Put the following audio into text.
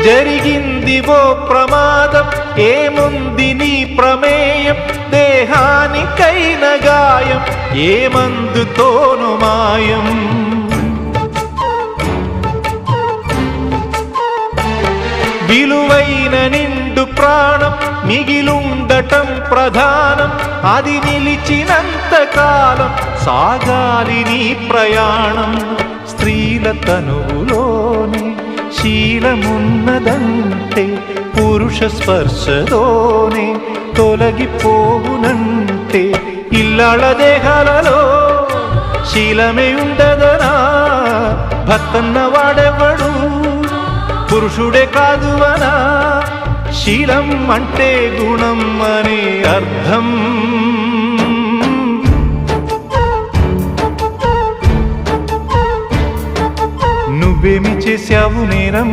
జరిగిందివో ప్రమాదం ఏముంది నీ ప్రమేయం, దేహానికైన గాయం ఏ మందుతోను మాయం. విలువైన నిండు ప్రాణం మిగిలుండటం ప్రధానం, అది నిలిచినంత కాలం సాగాలి నీ ప్రయాణం. స్త్రీల తనువులోనే శీలమున్నదంటే పురుష స్పర్శతోనే తొలగిపోవునంటే, ఇల్లాళ దేహాలలో శీలమే ఉండదనా, భర్తన్న వాడెవ్వడు పురుషుడే కాదు అనా. శీలం అంటే గుణం అనే అర్థం. నువ్వేమి చేశావు నేరం,